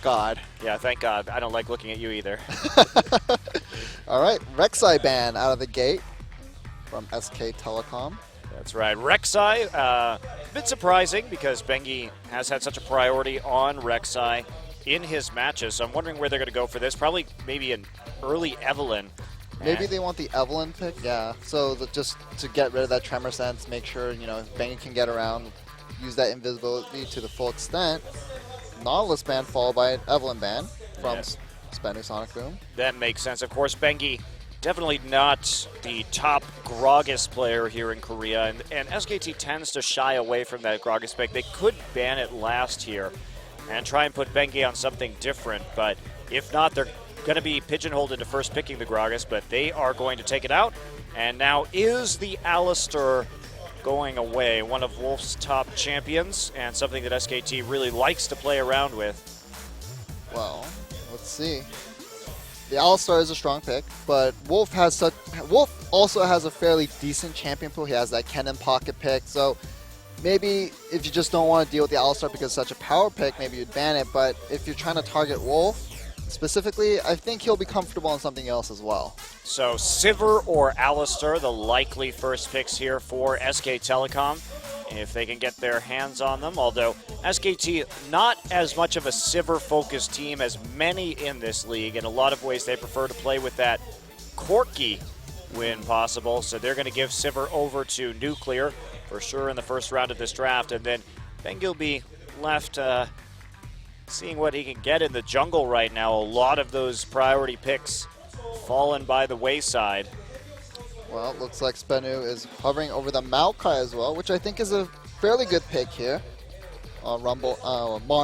God. Yeah, thank God. I don't like looking at you either. All right, Rek'Sai ban out of the gate from SK Telecom. That's right. Rek'Sai, a bit surprising because Bengi has had such a priority on Rek'Sai in his matches. So I'm wondering where they're going to go for this. Probably maybe an early Evelyn. Maybe they want the Evelyn pick, yeah. So just to get rid of that Tremor Sense, make sure, Bengi can get around, use that invisibility to the full extent. Nautilus ban followed by an Evelyn ban from Spenu Sonic Boom. That makes sense. Of course, Bengi definitely not the top Gragas player here in Korea, and SKT tends to shy away from that Gragas pick. They could ban it last here and try and put Bengi on something different, but if not, they're going to be pigeonholed into first picking the Gragas, but they are going to take it out. And now is the Alistair going away, one of Wolf's top champions, and something that SKT really likes to play around with. Well, let's see. The Alistar is a strong pick, but Wolf also has a fairly decent champion pool. He has that Kennen pocket pick, so maybe if you just don't want to deal with the Alistar because it's such a power pick, maybe you'd ban it, but if you're trying to target Wolf specifically, I think he'll be comfortable on something else as well. So Sivir or Alistair, the likely first picks here for SK Telecom, if they can get their hands on them. Although SKT, not as much of a Sivir-focused team as many in this league. In a lot of ways, they prefer to play with that Corki when possible. So they're going to give Sivir over to Nuclear for sure in the first round of this draft. And then Bengi will be left seeing what he can get in the jungle right now. A lot of those priority picks fallen by the wayside. Well, it looks like Spenu is hovering over the Maokai as well, which I think is a fairly good pick here. Mar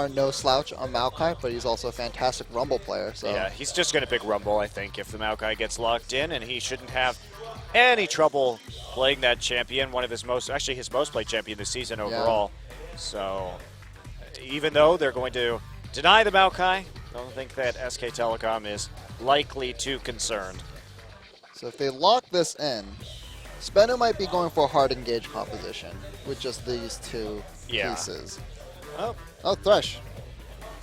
no slouch on Maokai, but he's also a fantastic Rumble player. So yeah, he's just going to pick Rumble, I think, if the Maokai gets locked in, and he shouldn't have any trouble playing that champion, his most played champion this season overall. Yeah. So even though they're going to deny the Maokai, I don't think that SK Telecom is likely too concerned. So if they lock this in, Spenu might be going for a hard engage composition with just these two pieces. Oh, Thresh.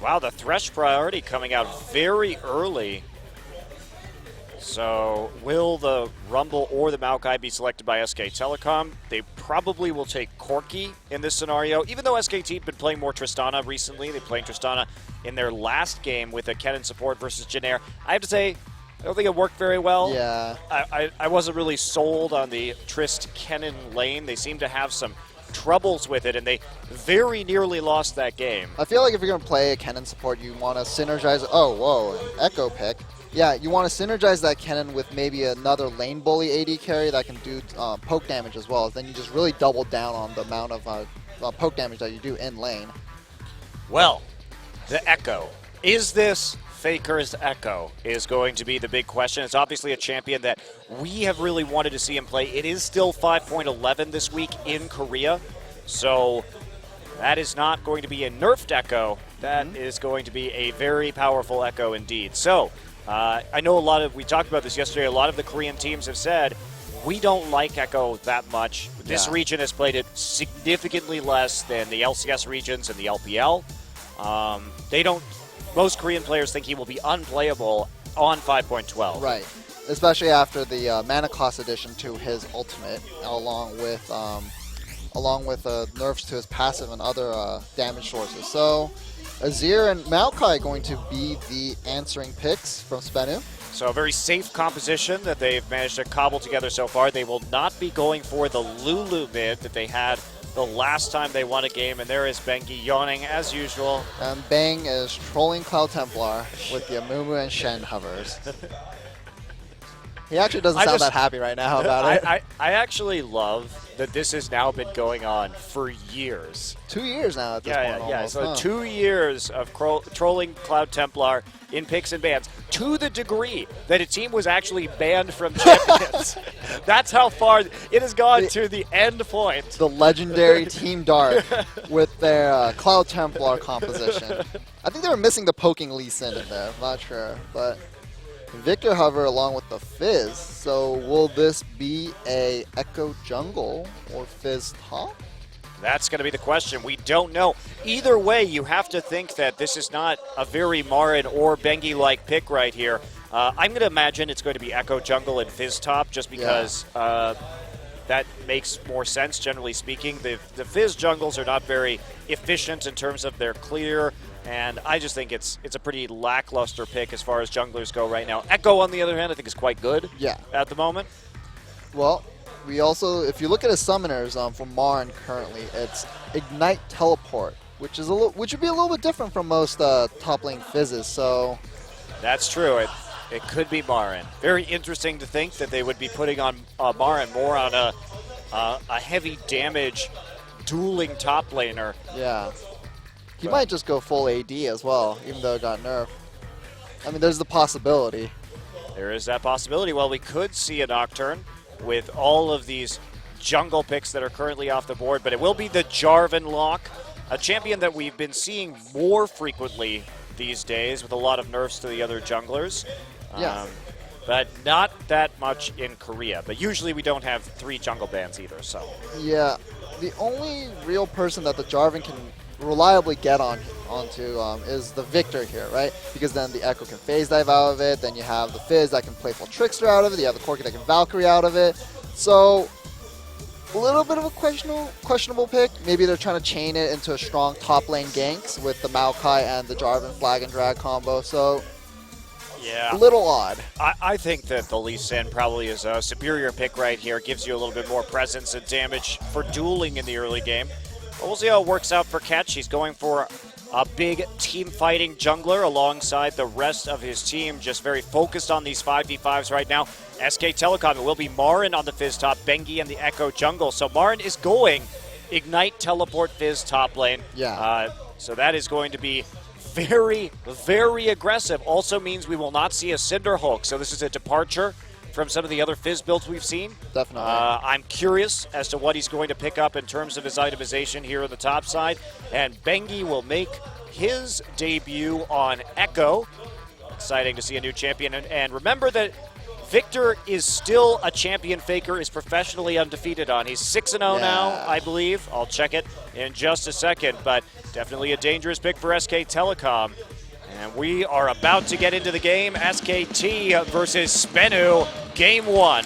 Wow, the Thresh priority coming out very early. So will the Rumble or the Maokai be selected by SK Telecom? They probably will take Corki in this scenario. Even though SKT have been playing more Tristana recently, they played Tristana in their last game with a Kennen support versus Janair. I have to say, I don't think it worked very well. Yeah. I wasn't really sold on the Trist Kennen lane. They seem to have some troubles with it, and they very nearly lost that game. I feel like if you're going to play a Kennen support, you want to synergize. Oh, whoa, an Echo pick. Yeah, you want to synergize that Kennen with maybe another lane bully AD carry that can do poke damage as well. Then you just really double down on the amount of poke damage that you do in lane. Well, the Echo. Is this Faker's Echo is going to be the big question. It's obviously a champion that we have really wanted to see him play. It is still 5.11 this week in Korea, so that is not going to be a nerfed Echo. That is going to be a very powerful Echo indeed. So I know we talked about this yesterday, a lot of the Korean teams have said, we don't like Echo that much. This region has played it significantly less than the LCS regions and the LPL. Most Korean players think he will be unplayable on 5.12. Right, especially after the mana cost addition to his ultimate, along with nerfs to his passive and other damage sources. So Azir and Maokai going to be the answering picks from Spenu. So a very safe composition that they've managed to cobble together so far. They will not be going for the Lulu mid that they had the last time they won a game, and there is Bengi yawning as usual. And Bang is trolling Cloud Templar with the Amumu and Shen hovers. He actually doesn't sound that happy right now about it. I actually love that this has now been going on for years. 2 years now at this point almost. So 2 years of trolling Cloud Templar in picks and bans, to the degree that a team was actually banned from Champions. That's how far it has gone to the end point. The legendary Team Dark with their Cloud Templar composition. I think they were missing the poking Lee Sin in there. I'm not sure, but Victor Hover along with the Fizz. So will this be a Echo jungle or Fizz top? That's going to be the question. We don't know. Either way, you have to think that this is not a very Marin or Bengi-like pick right here. I'm going to imagine it's going to be Echo Jungle and Fizz top just because that makes more sense, generally speaking. The Fizz jungles are not very efficient in terms of their clear, and I just think it's a pretty lackluster pick as far as junglers go right now. Echo, on the other hand, I think is quite good at the moment. Well, we also, if you look at his summoners for Marin currently, it's Ignite Teleport, which would be a little bit different from most top lane Fizzes. So that's true. It could be Marin. Very interesting to think that they would be putting on Marin more on a heavy damage dueling top laner. Yeah. He might just go full AD as well, even though it got nerfed. I mean, there's the possibility. There is that possibility. Well, we could see a Nocturne with all of these jungle picks that are currently off the board, but it will be the Jarvan lock, a champion that we've been seeing more frequently these days with a lot of nerfs to the other junglers. But not that much in Korea. But usually we don't have 3 jungle bans either, so. Yeah, the only real person that the Jarvan can reliably get onto is the Victor here, right? Because then the Echo can phase dive out of it, then you have the Fizz that can playful Trickster out of it, you have the Corki that can Valkyrie out of it. So a little bit of a questionable pick. Maybe they're trying to chain it into a strong top lane ganks with the Maokai and the Jarvan flag and drag combo. So yeah, a little odd. I think that the Lee Sin probably is a superior pick right here. Gives you a little bit more presence and damage for dueling in the early game. But we'll see how it works out for Catch. He's going for a big team fighting jungler alongside the rest of his team. Just very focused on these 5v5s right now. SK Telecom, it will be Marin on the Fizz top, Bengi and the Echo jungle. So Marin is going Ignite Teleport Fizz top lane. Yeah. So that is going to be very, very aggressive. Also means we will not see a Cinder Hulk. So this is a departure from some of the other Fizz builds we've seen. Definitely. I'm curious as to what he's going to pick up in terms of his itemization here on the top side. And Bengi will make his debut on Echo. Exciting to see a new champion. And remember that Victor is still a champion Faker is professionally undefeated on. He's 6-0 now, I believe. I'll check it in just a second, but definitely a dangerous pick for SK Telecom. And we are about to get into the game. SKT versus Spenu, game 1.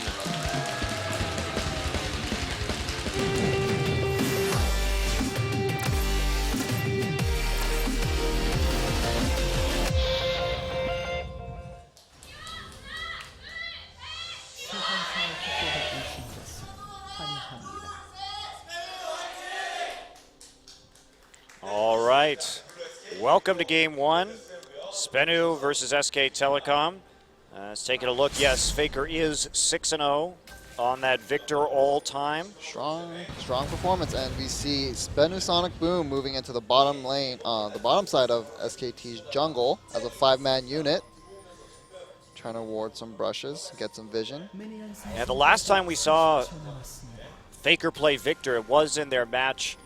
All right, welcome to game 1. Spenu versus SK Telecom. Let's take a look. Yes, Faker is 6-0 on that Victor all-time. Strong performance, and we see Spenu Sonic Boom moving into the bottom lane, the bottom side of SKT's jungle as a 5-man unit. Trying to ward some brushes, get some vision. Yeah, the last time we saw Faker play Victor, it was in their match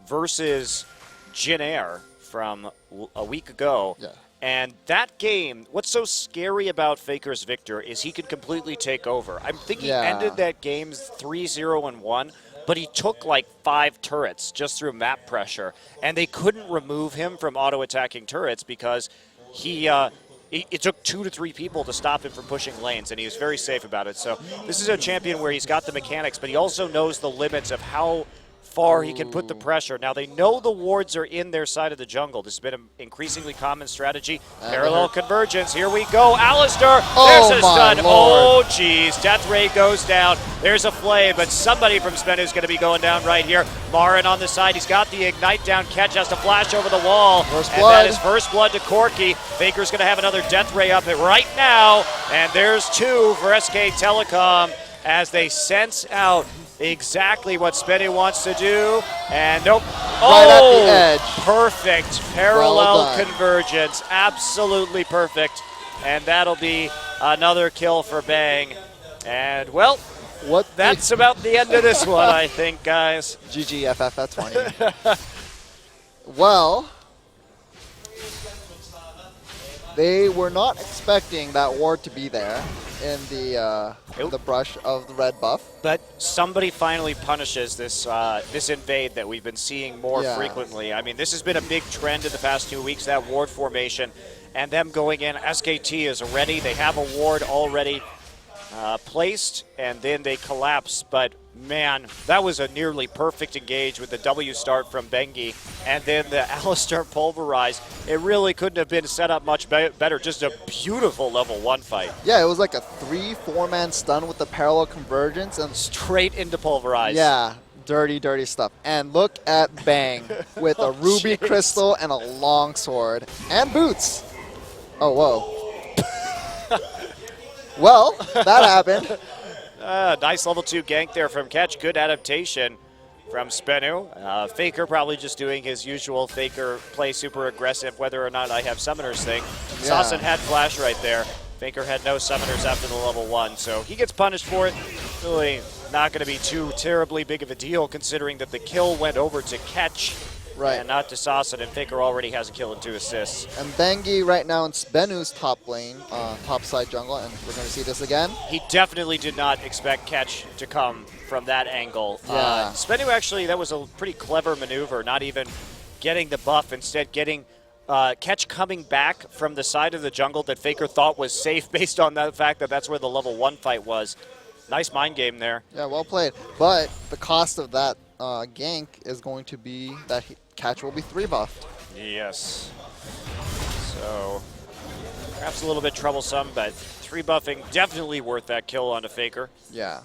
versus Jin Air from a week ago. Yeah. And that game, what's so scary about Faker's Victor is he could completely take over. I think he ended that game 3-0-1, but he took like 5 turrets just through map pressure. And they couldn't remove him from auto-attacking turrets because it took 2 to 3 people to stop him from pushing lanes, and he was very safe about it. So this is a champion where he's got the mechanics, but he also knows the limits of how far he can put the pressure. Now, they know the wards are in their side of the jungle. This has been an increasingly common strategy. Parallel convergence. Here we go. Alistair. There's a stun. Oh, geez. Death Ray goes down. There's a flame, but somebody from Spenu is going to be going down right here. Marin on the side. He's got the Ignite down. Catch has to flash over the wall. First and blood. that is first blood to Corki. Faker's going to have another Death Ray up right now. And there's 2 for SK Telecom as they sense out exactly what Spenu wants to do, and nope. Right at the edge. Perfect parallel convergence, absolutely perfect, and that'll be another kill for Bang. And well, that's about the end of this one, I think, guys. GG FF at 20. Well, They were not expecting that ward to be there in the brush of the red buff. But somebody finally punishes this this invade that we've been seeing more frequently. I mean, this has been a big trend in the past 2 weeks, that ward formation, and them going in. SKT is ready. They have a ward already placed, and then they collapse. But man, that was a nearly perfect engage with the W start from Bengi, and then the Alistar pulverize. It really couldn't have been set up much better. Just a beautiful level 1 fight. Yeah, it was like a 3-4-man stun with the parallel convergence and Straight into pulverize. yeah, dirty, dirty stuff. And look at Bang with a ruby crystal and a long sword and boots. Oh, whoa. Well, that happened. Nice level 2 gank there from Catch. Good adaptation from Spenu. Faker probably just doing his usual Faker play super aggressive, whether or not I have summoners thing. Yeah. Sasson had flash right there. Faker had no summoners after the level 1, so he gets punished for it. Really not going to be too terribly big of a deal, considering that the kill went over to Catch. Right. And not to Sasson, and Faker already has a kill and 2 assists. And Bengi right now in Spenu's top lane, top side jungle, and we're going to see this again. He definitely did not expect Catch to come from that angle. Yeah. Spenu actually, that was a pretty clever maneuver, not even getting the buff, instead getting Catch coming back from the side of the jungle that Faker thought was safe based on the fact that that's where the level 1 fight was. Nice mind game there. Yeah, well played. But the cost of that gank is going to be that Catch will be 3-buffed. Yes. So, perhaps a little bit troublesome, but 3-buffing definitely worth that kill onto Faker. Yeah.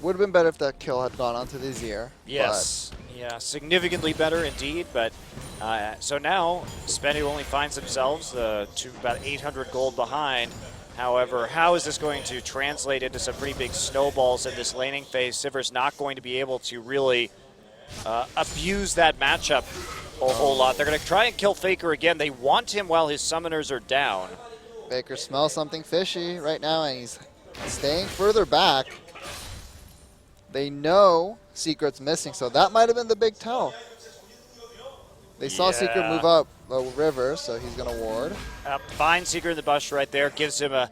Would have been better if that kill had gone onto the Azir. Yes. Yeah, significantly better indeed, but so now Spenu only finds themselves to about 800 gold behind. However, how is this going to translate into some pretty big snowballs in this laning phase? Sivir's not going to be able to really abuse that matchup a whole lot. They're going to try and kill Faker again. They want him while his summoners are down. Faker smells something fishy right now, and he's staying further back. They know Secret's missing, so that might have been the big tell. They saw Secret move up the river, so he's going to ward. Finds Secret in the bush right there, gives him a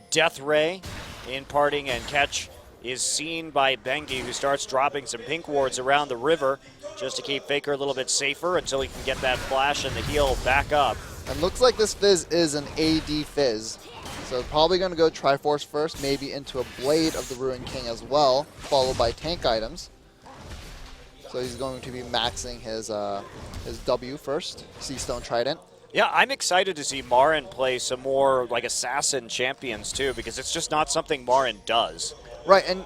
death ray in parting, and Catch is seen by Bengi, who starts dropping some pink wards around the river just to keep Faker a little bit safer until he can get that flash and the heal back up. And looks like this Fizz is an AD Fizz. So probably going to go Triforce first, maybe into a Blade of the Ruined King as well, followed by tank items. So he's going to be maxing his W first, Seastone Trident. Yeah, I'm excited to see Marin play some more like assassin champions too, because it's just not something Marin does. Right, and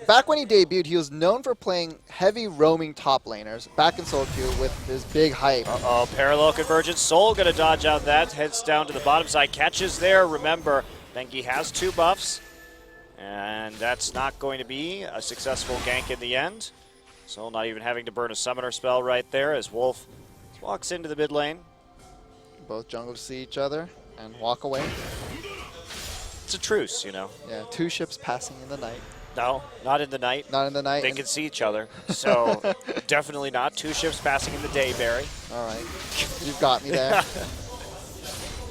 back when he debuted, he was known for playing heavy roaming top laners back in solo queue with his big hype. Uh-oh, parallel convergence. Soul going to dodge out that, heads down to the bottom side, catches there. Remember, Bengi has 2 buffs, and that's not going to be a successful gank in the end. Soul not even having to burn a summoner spell right there as Wolf walks into the mid lane. Both jungles see each other and walk away. It's a truce, you know. Yeah, 2 ships passing in the night. No, not in the night. Not in the night. They can see each other, so definitely not. 2 ships passing in the day, Barry. All right, you've got me there.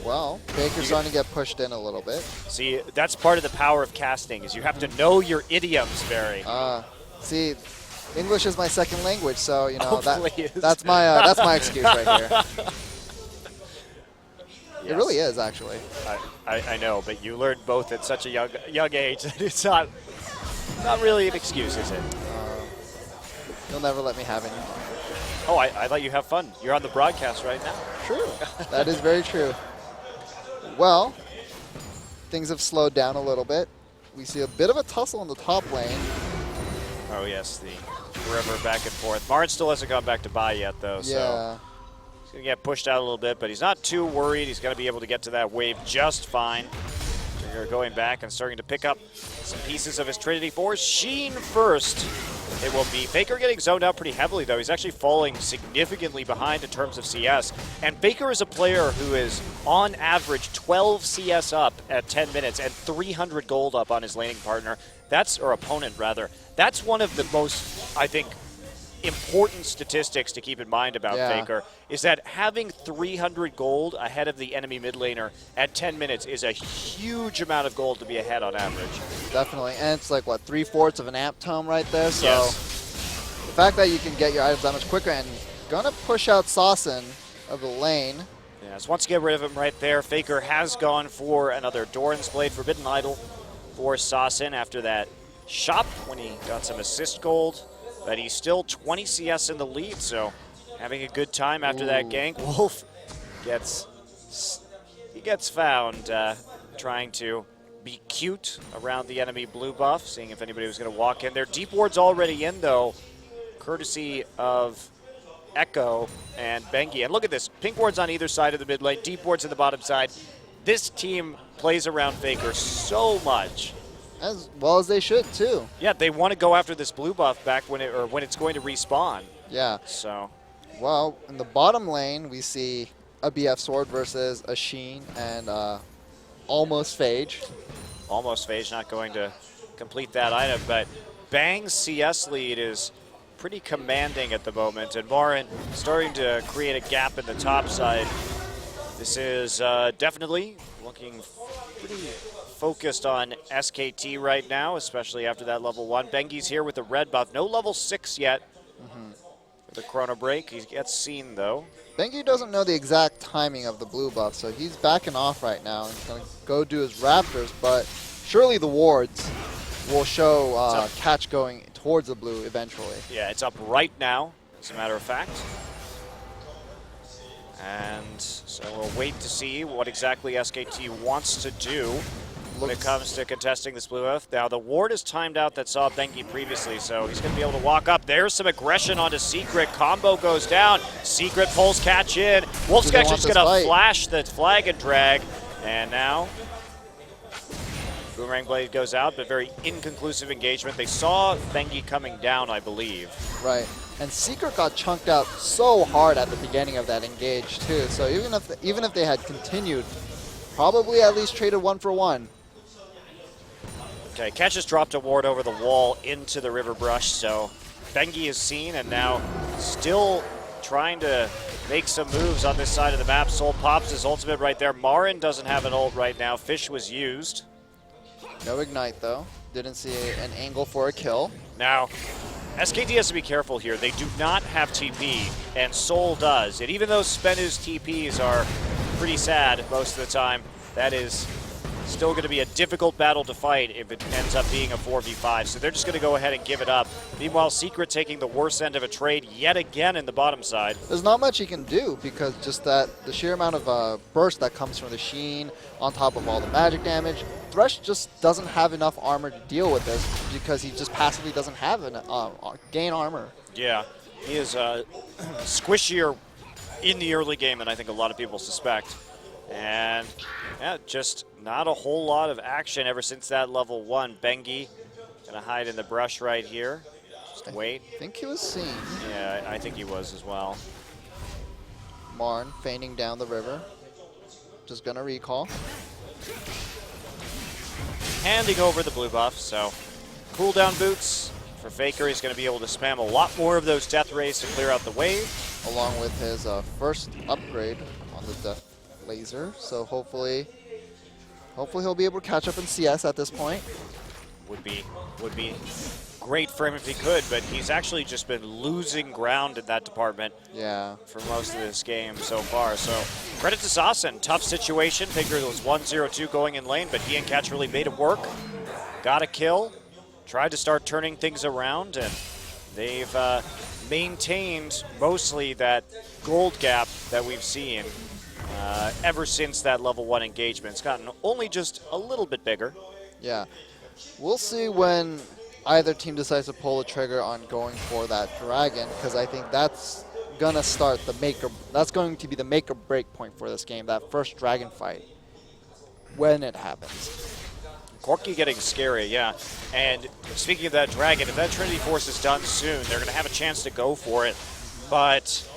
Well, Baker's starting to get pushed in a little bit. See, that's part of the power of casting, is you have to know your idioms, Barry. See, English is my second language, so you know Please. that's my excuse right here. Yes. It really is, actually. I know, but you learned both at such a young age that it's not really an excuse, is it? You'll never let me have any. Oh, I thought you have fun. You're on the broadcast right now. True. That is very true. Well, things have slowed down a little bit. We see a bit of a tussle in the top lane. Oh, yes, the river back and forth. Marin still hasn't gone back to buy yet, though, so Yeah. he's going to get pushed out a little bit, but he's not too worried. He's going to be able to get to that wave just fine. Trigger going back and starting to pick up some pieces of his Trinity Force. Sheen first. It will be. Faker getting zoned out pretty heavily, though. He's actually falling significantly behind in terms of CS. And Faker is a player who is, on average, 12 CS up at 10 minutes and 300 gold up on his laning partner. Or opponent, rather. That's one of the most, I think, important statistics to keep in mind about Yeah. Faker is that having 300 gold ahead of the enemy mid laner at 10 minutes is a huge amount of gold to be ahead on average. Definitely, and it's like, what, 3/4 of an amp tome right there? So Yes. the fact that you can get your items that much quicker, and gonna push out Sawson of the lane. Yes, once you get rid of him right there, Faker has gone for another Doran's Blade, Forbidden Idol for Sawson after that shop when he got some assist gold. But he's still 20 CS in the lead, so having a good time after that gank. Wolf gets found trying to be cute around the enemy blue buff, seeing if anybody was going to walk in there. Deep ward's already in, though, courtesy of Echo and Bengi. And look at this, pink ward's on either side of the mid lane, deep ward's in the bottom side. This team plays around Faker so much. As well as they should, too. Yeah, they want to go after this blue buff back when it's going to respawn. Yeah. So, Well, in the bottom lane, we see a BF Sword versus a Sheen and almost Phage. almost Phage not going to complete that item, but Bang's CS lead is pretty commanding at the moment, and Marin starting to create a gap in the top side. This is definitely looking pretty focused on SKT right now, especially after that level 1. Bengi's here with the red buff. No level 6 yet for the Chrono Break. He gets seen, though. Bengi doesn't know the exact timing of the blue buff, so he's backing off right now. He's going to go do his Raptors, but surely the wards will show catch going towards the blue eventually. Yeah, it's up right now, as a matter of fact. And so we'll wait to see what exactly SKT wants to do when it comes to contesting this blue buff. Now, the ward is timed out that saw Bengi previously, so he's going to be able to walk up. There's some aggression onto Secret. Combo goes down. Secret pulls catch in. Wolf's actually just going to flash the flag and drag. And now, Boomerang Blade goes out, but very inconclusive engagement. They saw Bengi coming down, I believe. Right. And Secret got chunked out so hard at the beginning of that engage, too. So even if they had continued, probably at least traded 1-for-1. Okay, Catch has dropped a ward over the wall into the river brush, so Bengi is seen and now still trying to make some moves on this side of the map. Soul pops his ultimate right there. Marin doesn't have an ult right now. Fish was used. No Ignite, though. Didn't see an angle for a kill. Now, SKT has to be careful here. They do not have TP, and Soul does. And even though Spenu's TPs are pretty sad most of the time, that is still going to be a difficult battle to fight if it ends up being a 4v5. So they're just going to go ahead and give it up. Meanwhile, Secret taking the worst end of a trade yet again in the bottom side. There's not much he can do because just the sheer amount of burst that comes from the Sheen on top of all the magic damage. Thresh just doesn't have enough armor to deal with this because he just passively doesn't have an gain armor. Yeah, he is squishier in the early game than I think a lot of people suspect. And yeah, just not a whole lot of action ever since that level 1. Bengi gonna hide in the brush right here. Just wait. I think he was seen. Yeah, I think he was as well. Marn feigning down the river. Just gonna recall. Handing over the blue buff, so cooldown boots for Faker. He's gonna be able to spam a lot more of those death rays to clear out the wave. Along with his first upgrade on the death laser. So hopefully he'll be able to catch up in CS at this point. Would be great for him if he could, but he's actually just been losing ground in that department. Yeah. For most of this game so far. So credit to Sawson. Tough situation. Figured it was 1-0-2 going in lane, but he and Catch really made it work. Got a kill. Tried to start turning things around, and they've maintained mostly that gold gap that we've seen ever since that level 1 engagement. It's gotten only just a little bit bigger. Yeah. We'll see when either team decides to pull the trigger on going for that dragon, because I think that's gonna start that's going to be the make or break point for this game, that first dragon fight, when it happens. Corky getting scary, yeah. And speaking of that dragon, if that Trinity Force is done soon, they're going to have a chance to go for it. But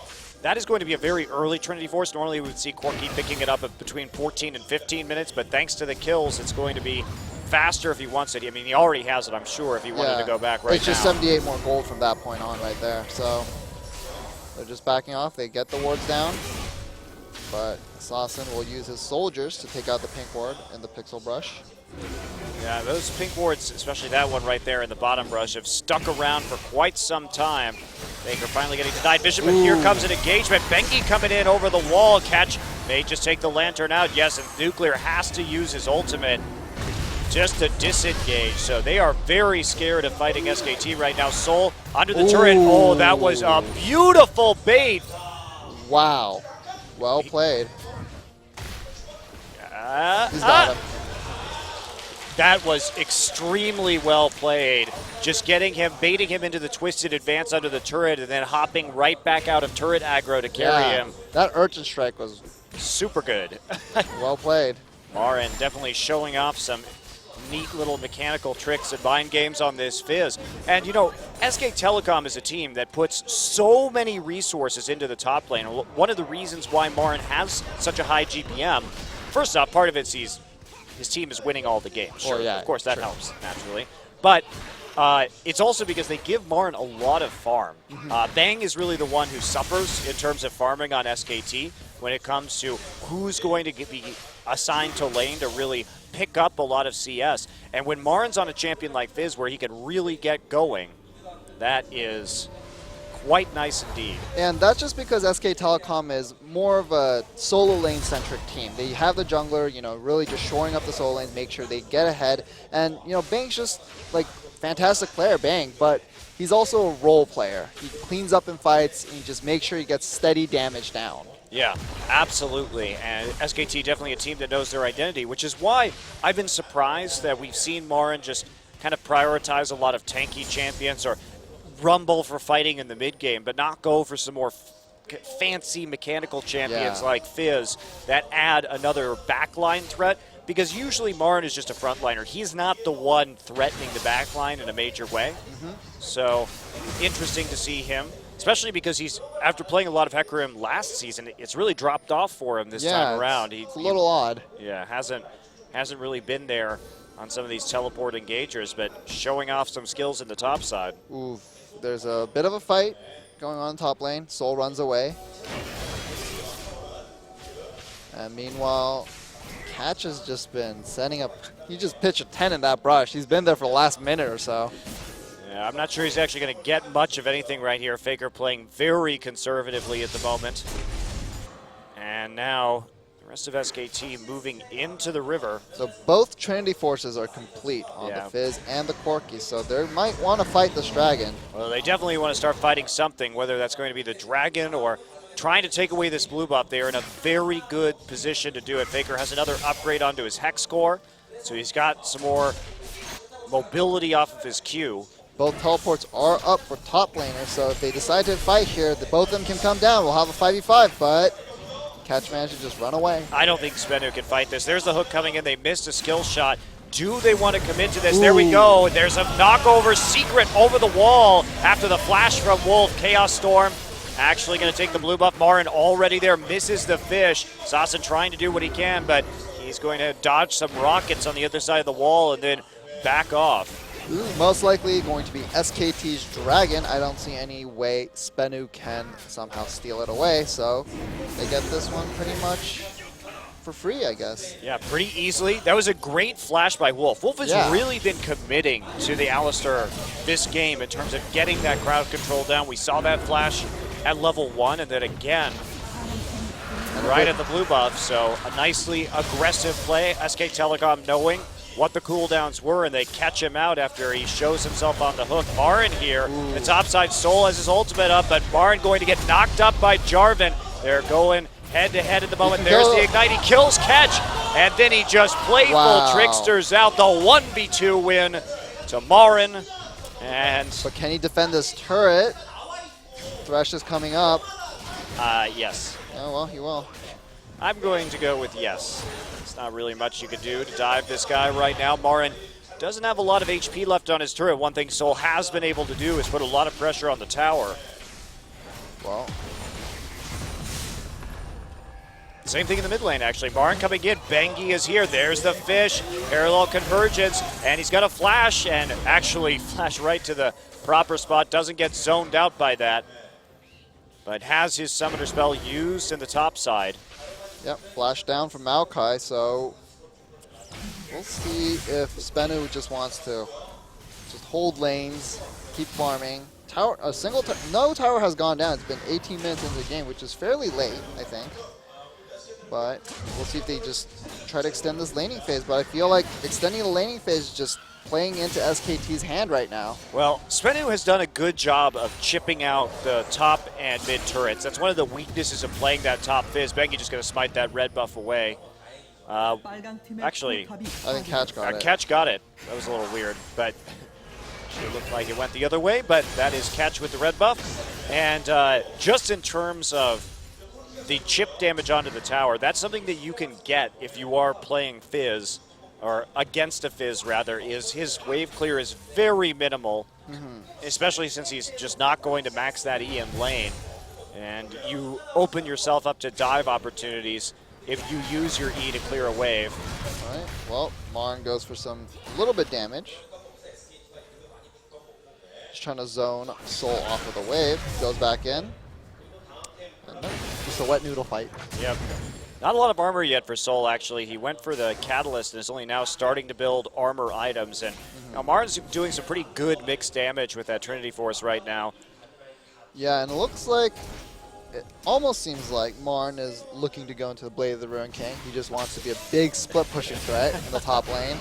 that is going to be a very early Trinity Force. Normally we would see Corky picking it up at between 14 and 15 minutes, but thanks to the kills, it's going to be faster if he wants it. I mean, he already has it, I'm sure, if he wanted to go back right now. It's just 78 more gold from that point on right there. So they're just backing off. They get the wards down. But Assassin will use his soldiers to take out the pink ward in the pixel brush. Yeah, those pink wards, especially that one right there in the bottom brush, have stuck around for quite some time. Faker finally getting denied vision, but here comes an engagement. Bengi coming in over the wall. Catch may just take the lantern out. Yes, and Nuclear has to use his ultimate just to disengage. So they are very scared of fighting SKT right now. Soul under the turret. Oh, that was a beautiful bait. Wow. Well played. He's got him. That was extremely well played. Just getting him, baiting him into the twisted advance under the turret and then hopping right back out of turret aggro to carry him. That Urchin Strike was super good. well played. Marin definitely showing off some neat little mechanical tricks and mind games on this Fizz. And you know, SK Telecom is a team that puts so many resources into the top lane. One of the reasons why Marin has such a high GPM, first off, part of it's his team is winning all the games. Sure, of course, that helps, naturally. But it's also because they give Marin a lot of farm. Bang is really the one who suffers in terms of farming on SKT when it comes to who's going to be assigned to lane to really pick up a lot of CS. And when Marin's on a champion like Fizz where he can really get going, that is quite nice indeed. And that's just because SK Telecom is more of a solo lane centric team. They have the jungler, you know, really just shoring up the solo lanes, make sure they get ahead. And, you know, Bang's just like fantastic player, Bang, but he's also a role player. He cleans up in fights and he just makes sure he gets steady damage down. Yeah, absolutely. And SKT definitely a team that knows their identity, which is why I've been surprised that we've seen Marin just kind of prioritize a lot of tanky champions or rumble for fighting in the mid game, but not go for some more fancy mechanical champions like Fizz that add another backline threat, because usually Marin is just a frontliner. He's not the one threatening the backline in a major way. So interesting to see him, especially because he's, after playing a lot of Hecarim last season, it's really dropped off for him this time around. It's a little odd. Yeah, hasn't really been there on some of these teleport engagers, but showing off some skills in the top side. Ooh. There's a bit of a fight going on top lane. Soul runs away. And meanwhile, Catch has just been setting up. He just pitched a 10 in that brush. He's been there for the last minute or so. Yeah, I'm not sure he's actually going to get much of anything right here. Faker playing very conservatively at the moment. And now the rest of SKT moving into the river. So both Trinity forces are complete on the Fizz and the Corki, so they might want to fight this dragon. Well, they definitely want to start fighting something, whether that's going to be the dragon or trying to take away this blue buff. They are in a very good position to do it. Faker has another upgrade onto his Hex score, so he's got some more mobility off of his Q. Both teleports are up for top laners, so if they decide to fight here, both of them can come down. We'll have a 5v5, but Catch managed to just run away. I don't think Spenu can fight this. There's the hook coming in. They missed a skill shot. Do they want to commit to this? There we go. There's a knockover secret over the wall after the flash from Wolf. Chaos Storm actually going to take the blue buff. Marin already there, misses the fish. Sassen trying to do what he can, but he's going to dodge some rockets on the other side of the wall and then back off. Most likely going to be SKT's Dragon. I don't see any way Spenu can somehow steal it away, so they get this one pretty much for free, I guess. Yeah, pretty easily. That was a great flash by Wolf. Wolf has really been committing to the Alistar this game in terms of getting that crowd control down. We saw that flash at level 1 and then again right at the blue buff, so a nicely aggressive play. SK Telecom knowing what the cooldowns were, and they catch him out after he shows himself on the hook. Marin here, the topside Soul has his ultimate up, but Marin going to get knocked up by Jarvan. They're going head-to-head at the moment. There's the Ignite. He kills Catch, and then he just playful tricksters out the 1v2 win to Marin. But can he defend this turret? Thresh is coming up. Yes. Oh, well, he will. I'm going to go with yes. It's not really much you could do to dive this guy right now. Marin doesn't have a lot of HP left on his turret. One thing Soul has been able to do is put a lot of pressure on the tower. Well, Same thing in the mid lane, actually. Marn coming in. Bengi is here. There's the fish. Parallel convergence. And he's got a flash, and actually flash right to the proper spot. Doesn't get zoned out by that, but has his summoner spell used in the top side. Yep, flash down from Maokai, so we'll see if Spenu just wants to just hold lanes, keep farming. No tower has gone down. It's been 18 minutes into the game, which is fairly late, I think. But we'll see if they just try to extend this laning phase. But I feel like extending the laning phase is just playing into SKT's hand right now. Well, Spenu has done a good job of chipping out the top and mid turrets. That's one of the weaknesses of playing that top Fizz. Bengi just going to smite that red buff away. Actually, I think Catch got it. Catch got it. That was a little weird, but it looked like it went the other way. But that is Catch with the red buff. And just in terms of the chip damage onto the tower, that's something that you can get if you are playing Fizz, or against a Fizz rather, is his wave clear is very minimal, especially since he's just not going to max that E in lane. And you open yourself up to dive opportunities if you use your E to clear a wave. All right, well, Marn goes for some little bit damage. Just trying to zone Soul off of the wave, goes back in. Just a wet noodle fight. Yep. Not a lot of armor yet for Soul, actually. He went for the Catalyst and is only now starting to build armor items. And now Marn's doing some pretty good mixed damage with that Trinity Force right now. Yeah, and it looks like, it almost seems like Marn is looking to go into the Blade of the Ruined King. He just wants to be a big split pushing threat in the top lane.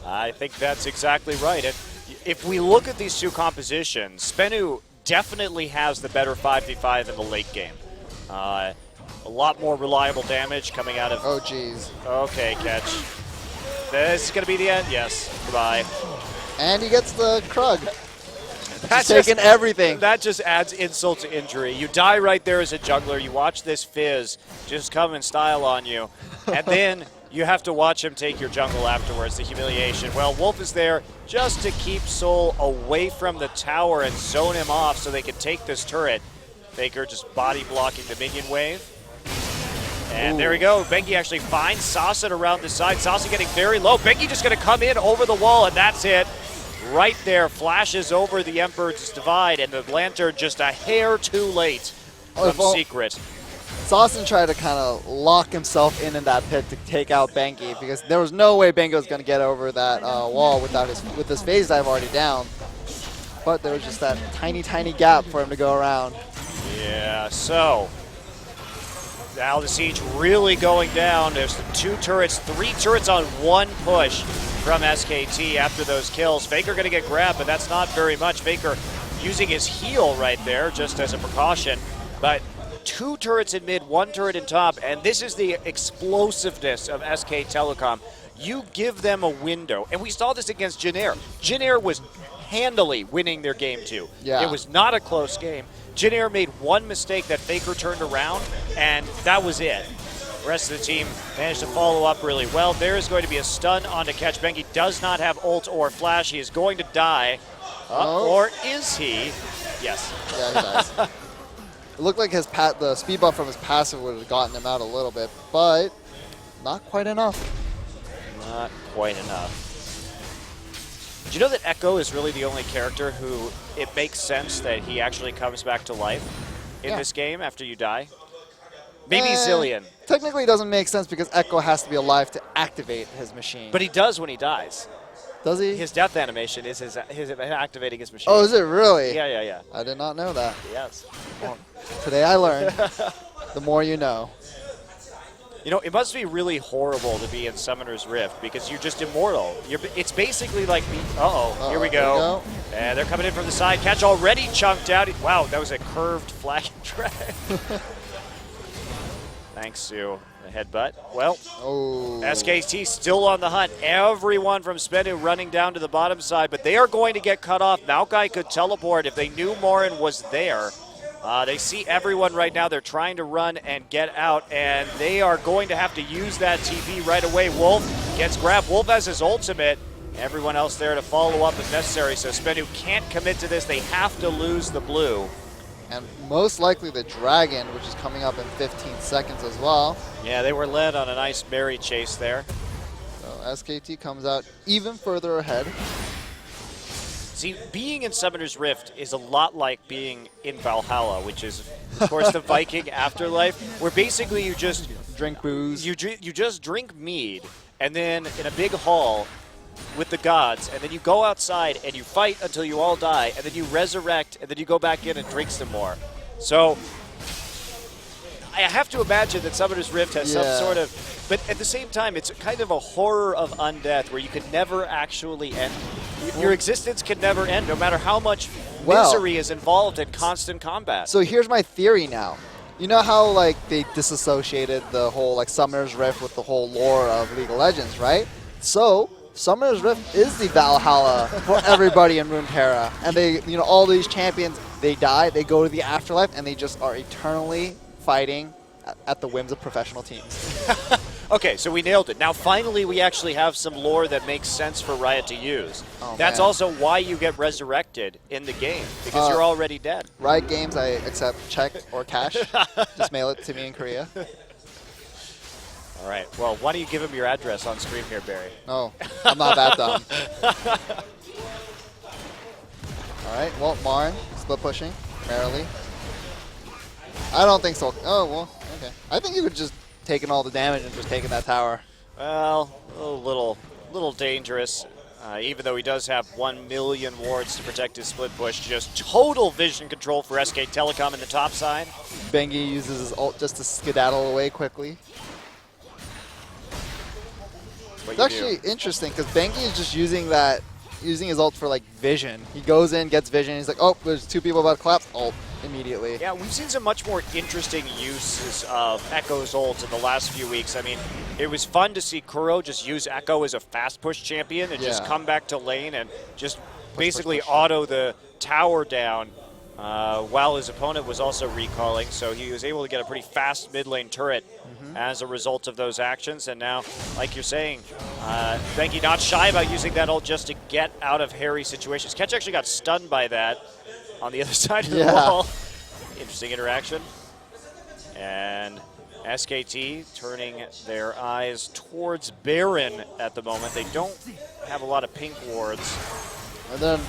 I think that's exactly right. If we look at these two compositions, Spenu definitely has the better 5v5 in the late game. A lot more reliable damage coming out of... Oh, geez. Okay, Catch. This is going to be the end? Yes. Goodbye. And he gets the Krug. That's taking everything. That just adds insult to injury. You die right there as a jungler. You watch this Fizz just come in style on you. And then you have to watch him take your jungle afterwards, the humiliation. Well, Wolf is there just to keep Soul away from the tower and zone him off so they can take this turret. Faker just body blocking the minion wave. And there we go. Bengi actually finds Sasset around the side. Sasset getting very low. Bengi just going to come in over the wall, and that's it. Right there, flashes over the Emperor's Divide, and the Lantern just a hair too late from Secret. Sasset tried to kind of lock himself in that pit to take out Bengi, because there was no way Bengi was going to get over that wall with his phase dive already down. But there was just that tiny, tiny gap for him to go around. Yeah, so now the siege really going down. There's the 2 turrets, 3 turrets on 1 push from SKT after those kills. Faker going to get grabbed, but that's not very much. Faker using his heal right there just as a precaution. But 2 turrets in mid, 1 turret in top, and this is the explosiveness of SK Telecom. You give them a window, and we saw this against Jin Air. Jin Air was handily winning their game 2. Yeah. It was not a close game. Jin Air made 1 mistake that Faker turned around, and that was it. The rest of the team managed to follow up really well. There is going to be a stun on to Catch. Bengi does not have ult or flash. He is going to die. Or is he? Yes. Yeah, he dies. It looked like the speed buff from his passive would have gotten him out a little bit, but not quite enough. Not quite enough. Do you know that Echo is really the only character who it makes sense that he actually comes back to life in this game after you die? Maybe Zillion. Technically it doesn't make sense because Echo has to be alive to activate his machine. But he does when he dies. Does he? His death animation is his activating his machine. Oh, is it really? Yeah. I did not know that. Yes. Well, today I learned. The more you know. You know, it must be really horrible to be in Summoner's Rift because you're just immortal. It's basically like the... Here we go. And they're coming in from the side. Catch already chunked out. Wow, that was a curved flag and drag. Thanks to the headbutt. Well, SKT still on the hunt. Everyone from Spenu running down to the bottom side, but they are going to get cut off. Maokai could teleport if they knew Morin was there. They see everyone right now. They're trying to run and get out, and they are going to have to use that TP right away. Wolf gets grabbed. Wolf has his ultimate. Everyone else there to follow up if necessary, so Spenu can't commit to this. They have to lose the blue. And most likely the Dragon, which is coming up in 15 seconds as well. Yeah, they were led on a nice berry chase there. So SKT comes out even further ahead. See, being in Summoner's Rift is a lot like being in Valhalla, which is, of course, the Viking afterlife, where basically you just Drink booze. you just drink mead, and then in a big hall with the gods, and then you go outside and you fight until you all die, and then you resurrect, and then you go back in and drink some more. So I have to imagine that Summoner's Rift has some sort of, but at the same time, it's kind of a horror of undeath where you can never actually end. Your existence can never end, no matter how much misery is involved in constant combat. So here's my theory now. You know how like they disassociated the whole like Summoner's Rift with the whole lore of League of Legends, right? So Summoner's Rift is the Valhalla for everybody in Runeterra. And they, you know, all these champions, they die, they go to the afterlife, and they just are eternally fighting at the whims of professional teams. Okay, so we nailed it. Now, finally, we actually have some lore that makes sense for Riot to use. Oh, That's man. also why you get resurrected in the game, because you're already dead. Riot Games, I accept check or cash. Just mail it to me in Korea. All right. Well, why don't you give him your address on stream here, Barry? No, I'm not that dumb. All right, well, Marn, split pushing, merrily. I don't think so. Oh, well, okay. I think you could just taken all the damage and just taken that tower. Well, a little dangerous. Even though he does have 1 million wards to protect his split push, just total vision control for SK Telecom in the top side. Bengi uses his ult just to skedaddle away quickly. It's actually interesting because Bengi is just using his ult for like vision. He goes in, gets vision, he's like, oh, there's two people about to collapse, ult immediately. Yeah, we've seen some much more interesting uses of Echo's ult in the last few weeks. I mean, it was fun to see Kuro just use Echo as a fast push champion and just come back to lane and just basically auto the tower down while his opponent was also recalling. So he was able to get a pretty fast mid lane turret as a result of those actions. And now, like you're saying, Bengi not shy about using that ult just to get out of hairy situations. Ketch actually got stunned by that on the other side of the wall. Interesting interaction. And SKT turning their eyes towards Baron at the moment. They don't have a lot of pink wards. And then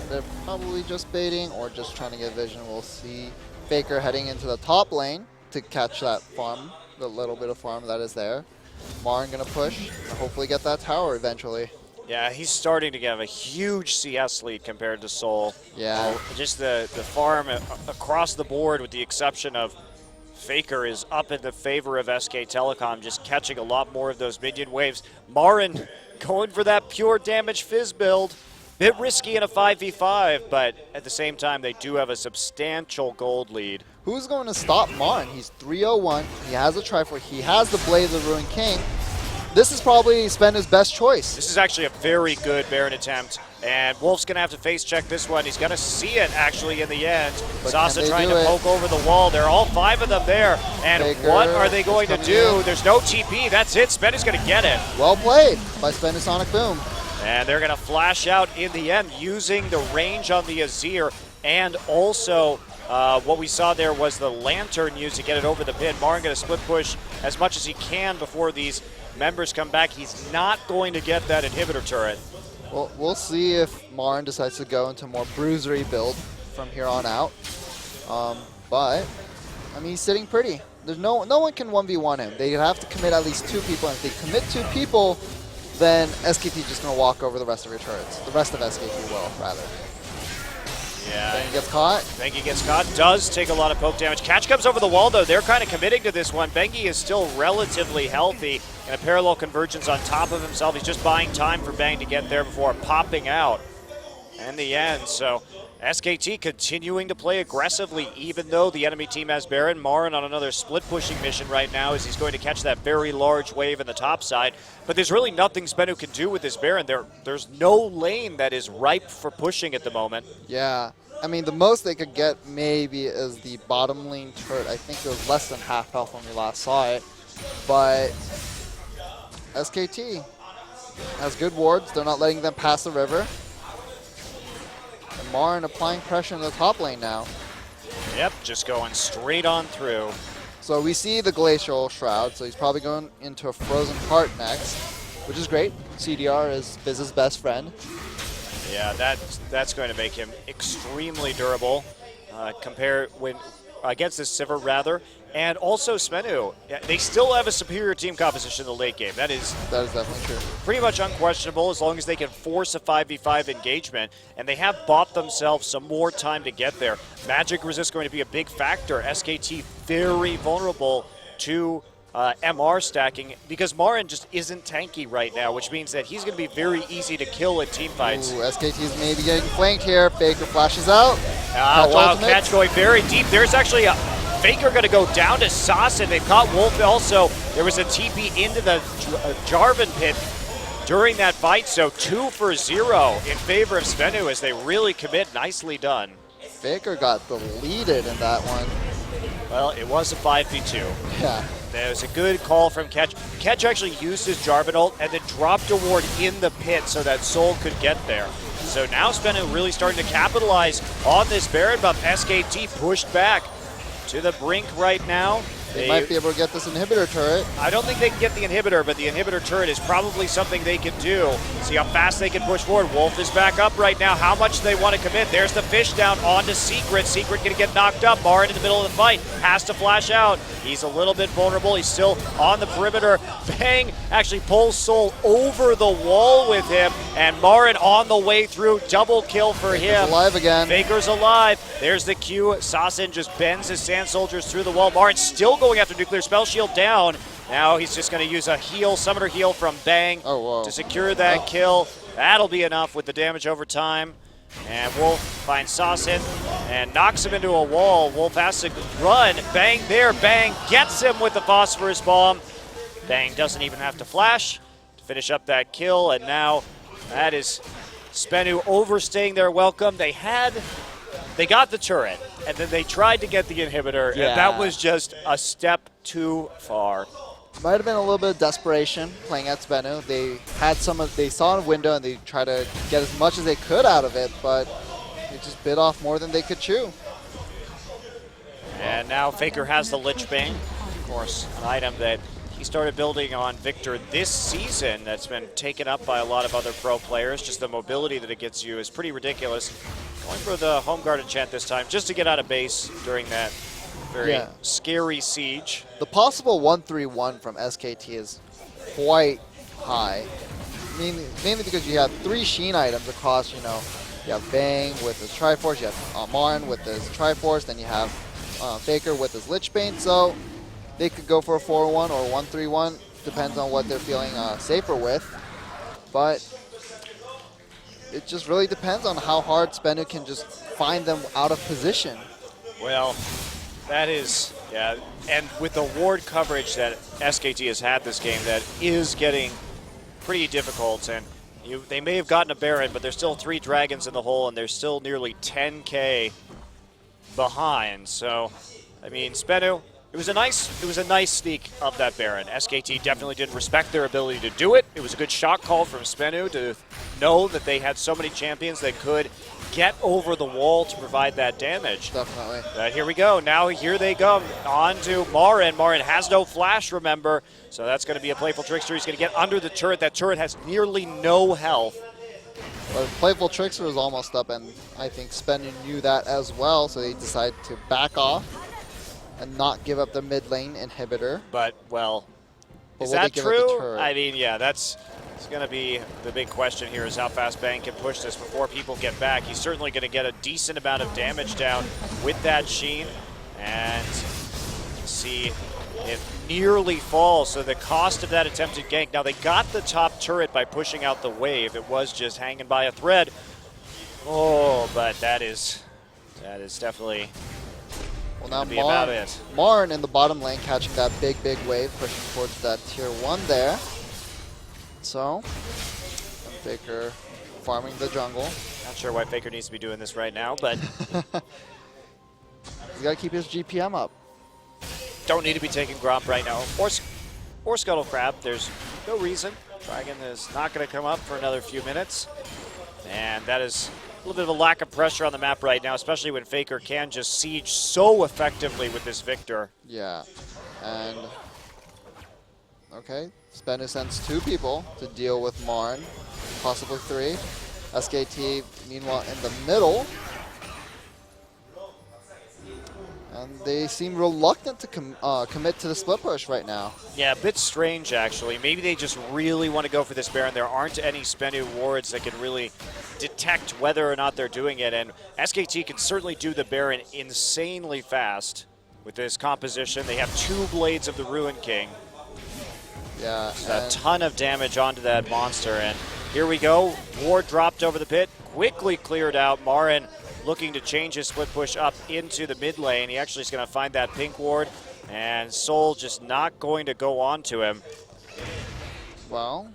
they're probably just baiting or just trying to get vision. We'll see Faker heading into the top lane to catch that farm, the little bit of farm that is there. Marn gonna push and hopefully get that tower eventually. Yeah, he's starting to have a huge CS lead compared to Soul. Yeah. Just the farm across the board, with the exception of Faker, is up in the favor of SK Telecom, just catching a lot more of those minion waves. Marin going for that pure damage fizz build. Bit risky in a 5v5, but at the same time, they do have a substantial gold lead. Who's going to stop Marn? He's 301. He has a Triforce. He has the Blade of the Ruined King. This is probably Spennu's best choice. This is actually a very good Baron attempt, and Wolf's going to have to face check this one. He's going to see it, actually, in the end. But Sasa trying to poke over the wall. There are all 5 of them there, and Faker what are they going to do? in. There's no TP. That's it. Spennu's going to get it. Well played by Spennu Sonic Boom. And they're going to flash out in the end using the range on the Azir, and also what we saw there was the Lantern used to get it over the pin. Marn going to split push as much as he can before these members come back. He's not going to get that inhibitor turret. Well, we'll see if Marn decides to go into more bruisery build from here on out. But, I mean, he's sitting pretty. There's no one can 1v1 him. They have to commit at least 2 people, and if they commit 2 people, then SKT is just going to walk over the rest of your turrets. The rest of SKT will, rather. Yeah. Bengi gets caught. Bengi gets caught, does take a lot of poke damage. Catch comes over the wall, though. They're kind of committing to this one. Bengi is still relatively healthy, and a parallel convergence on top of himself. He's just buying time for Bang to get there before popping out in the end. So SKT continuing to play aggressively, even though the enemy team has Baron. Marin on another split-pushing mission right now as he's going to catch that very large wave in the top side. But there's really nothing Spennu can do with this Baron. There's no lane that is ripe for pushing at the moment. Yeah. I mean, the most they could get maybe is the bottom lane turret. I think it was less than half health when we last saw it. But SKT has good wards. They're not letting them pass the river. And Marin applying pressure in the top lane now. Yep, just going straight on through. So we see the Glacial Shroud, so he's probably going into a Frozen Heart next, which is great. CDR is Biz's best friend. Yeah, that's going to make him extremely durable against this Sivir rather. And also Spenu, they still have a superior team composition in the late game. That is definitely true. Pretty much unquestionable as long as they can force a 5v5 engagement. And they have bought themselves some more time to get there. Magic resist going to be a big factor. SKT very vulnerable to MR stacking because Marin just isn't tanky right now, which means that he's going to be very easy to kill in team fights. Ooh, SKT is maybe getting flanked here. Faker flashes out. Wow, catch going very deep. There's actually a Faker going to go down to Sauce, and they've caught Wolf also. There was a TP into the Jarvan pit during that fight, so 2 for 0 in favor of Spenu as they really commit. Nicely done. Faker got deleted in that one. Well, it was a 5v2. Yeah. There was a good call from Ketch. Ketch actually used his Jarvan ult and then dropped a ward in the pit so that Soul could get there. So now Spenu really starting to capitalize on this Baron buff. SKT pushed back to the brink right now. They might be able to get this inhibitor turret. I don't think they can get the inhibitor, but the inhibitor turret is probably something they can do. See how fast they can push forward. Wolf is back up right now. How much do they want to commit? There's the fish down onto Secret. Secret going to get knocked up. Marin in the middle of the fight. Has to flash out. He's a little bit vulnerable. He's still on the perimeter. Bang actually pulls Soul over the wall with him. And Marin on the way through. Double kill for him. Alive again. Faker's alive. There's the Q. Sasin just bends his Sand Soldiers through the wall. Marin still going after Nuclear Spell Shield down. Now he's just going to use a heal, Summoner heal from Bang to secure that kill. That'll be enough with the damage over time. And Wolf finds Sasin and knocks him into a wall. Wolf has to run. Bang there. Bang gets him with the Phosphorus Bomb. Bang doesn't even have to flash to finish up that kill. And now that is Spenu overstaying their welcome. They got the turret, and then they tried to get the inhibitor, and that was just a step too far. Might have been a little bit of desperation playing at Spenu. They saw a window and they tried to get as much as they could out of it, but they just bit off more than they could chew. And now Faker has the Lich Bane, of course, an item that he started building on Victor this season that's been taken up by a lot of other pro players. Just the mobility that it gets you is pretty ridiculous. Going for the Home Guard enchant this time just to get out of base during that very scary siege. The possible 1-3-1 from SKT is quite high. Mainly because you have 3 Sheen items across, you have Bang with his Triforce, you have Marin with his Triforce, then you have Faker with his Lich Bane. So they could go for a 4-1 or 1-3-1, depends on what they're feeling safer with. But it just really depends on how hard Spenu can just find them out of position. Well, that is, and with the ward coverage that SKT has had this game, that is getting pretty difficult. And they may have gotten a Baron, but there's still 3 dragons in the hole, and they're still nearly 10K behind. So, I mean, Spenu, it was a nice sneak of that Baron. SKT definitely didn't respect their ability to do it. It was a good shot call from Spenu to know that they had so many champions that could get over the wall to provide that damage. Definitely. But here we go. Now here they come on to Marin. Marin has no flash, remember. So that's going to be a Playful Trickster. He's going to get under the turret. That turret has nearly no health. But Playful Trickster was almost up, and I think Spenu knew that as well, so they decided to back off and not give up the mid lane inhibitor. But, well, is that true? I mean, yeah, it's going to be the big question here is how fast Bang can push this before people get back. He's certainly going to get a decent amount of damage down with that Sheen. And see it nearly falls. So the cost of that attempted gank. Now, they got the top turret by pushing out the wave. It was just hanging by a thread. Oh, but that is definitely... Well, now Marin in the bottom lane catching that big wave, pushing towards that tier 1 there. So, Faker farming the jungle. Not sure why Faker needs to be doing this right now, but... He's got to keep his GPM up. Don't need to be taking Gromp right now. Or Scuttle Crab. There's no reason. Dragon is not going to come up for another few minutes. And that is little bit of a lack of pressure on the map right now, especially when Faker can just siege so effectively with this Victor. Yeah, and okay, Spenu sends 2 people to deal with Marn, possibly 3. SKT, meanwhile, in the middle. And they seem reluctant to commit to the split push right now. Yeah, a bit strange, actually. Maybe they just really want to go for this Baron. There aren't any Spenu wards that can really detect whether or not they're doing it. And SKT can certainly do the Baron insanely fast with this composition. They have 2 Blades of the Ruin King. Yeah, A ton of damage onto that monster. And here we go. Ward dropped over the pit, quickly cleared out. Marin looking to change his split push up into the mid lane. He actually is going to find that pink ward, and Soul just not going to go on to him. well,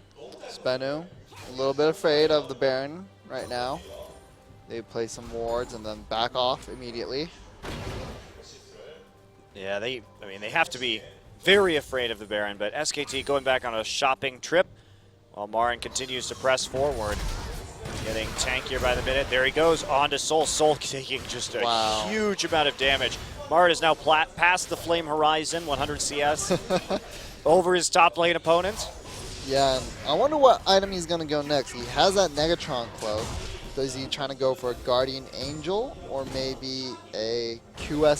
Spenu, a little bit afraid of the Baron right now. They play some wards and then back off immediately. Yeah, they have to be very afraid of the Baron, but SKT going back on a shopping trip while Marin continues to press forward. Getting tankier by the minute. There he goes on to Soul. Soul taking just a huge amount of damage. Marin is now past the Flame Horizon, 100 CS, over his top lane opponent. Yeah, and I wonder what item he's going to go next. He has that Negatron cloak. Is he trying to go for a Guardian Angel or maybe a Mercurial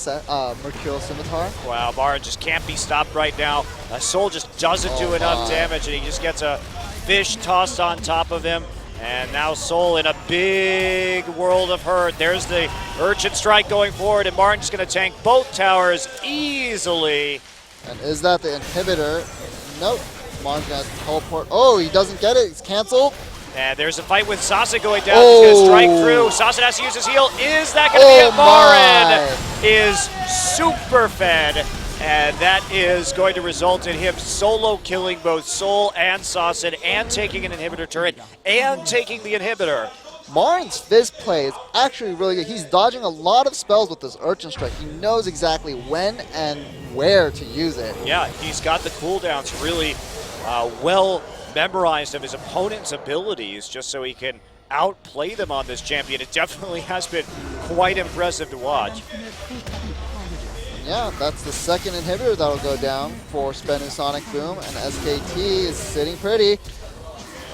Scimitar? Wow, Marin just can't be stopped right now. Soul just doesn't do enough damage, and he just gets a fish tossed on top of him. And now Soul in a big world of hurt. There's the Urchin Strike going forward, and Marin's going to tank both towers easily. And is that the inhibitor? Nope. Marin's going to teleport. Oh, he doesn't get it. He's canceled. And there's a fight with Sasa going down. He's going to strike through. Sasa has to use his heal. Is that going to be it? Marin is super fed. And that is going to result in him solo killing both Soul and Sasson and taking an inhibitor turret and taking the inhibitor. Marin's Fizz play is actually really good. He's dodging a lot of spells with this Urchin Strike. He knows exactly when and where to use it. Yeah, he's got the cooldowns really well memorized of his opponent's abilities just so he can outplay them on this champion. It definitely has been quite impressive to watch. Yeah, that's the second inhibitor that'll go down for Spenu Sonic Boom, and SKT is sitting pretty.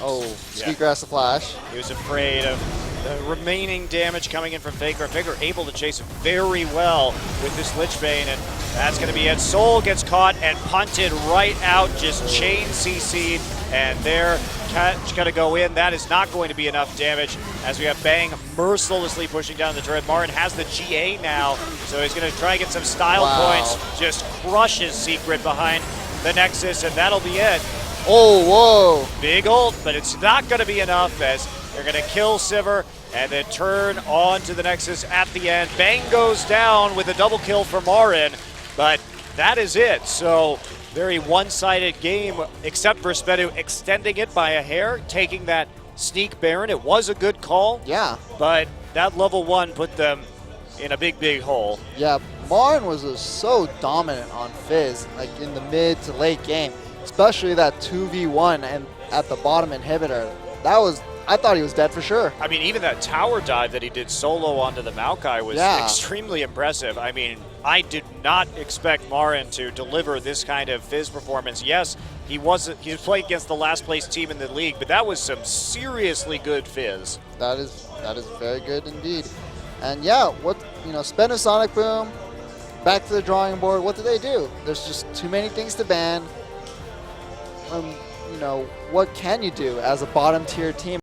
Oh, Sweetgrass the Flash. He was afraid of the remaining damage coming in from Faker. Faker able to chase very well with this Lich Bane, and that's going to be it. Soul gets caught and punted right out, just chain CC'd, and there, Catch going to go in. That is not going to be enough damage as we have Bang mercilessly pushing down the turret. Marin has the GA now, so he's going to try and get some style points. Just crushes Secret behind the Nexus, and that'll be it. Oh, whoa. Big ult, but it's not going to be enough as they're going to kill Sivir and then turn on to the Nexus at the end. Bang goes down with a double kill for Marin, but that is it. So very one-sided game, except for Spenu extending it by a hair, taking that sneak Baron. It was a good call. Yeah. But that level 1 put them in a big, big hole. Yeah, Marin was so dominant on Fizz, like in the mid to late game, especially that 2v1 and at the bottom inhibitor. That was, I thought he was dead for sure. I mean, even that tower dive that he did solo onto the Maokai was extremely impressive. I mean, I did not expect Marin to deliver this kind of Fizz performance. Yes, he was playing against the last place team in the league, but that was some seriously good Fizz. That is very good indeed. And yeah, Spenu Sonic Boom, back to the drawing board. What did they do? There's just too many things to ban. What can you do as a bottom tier team?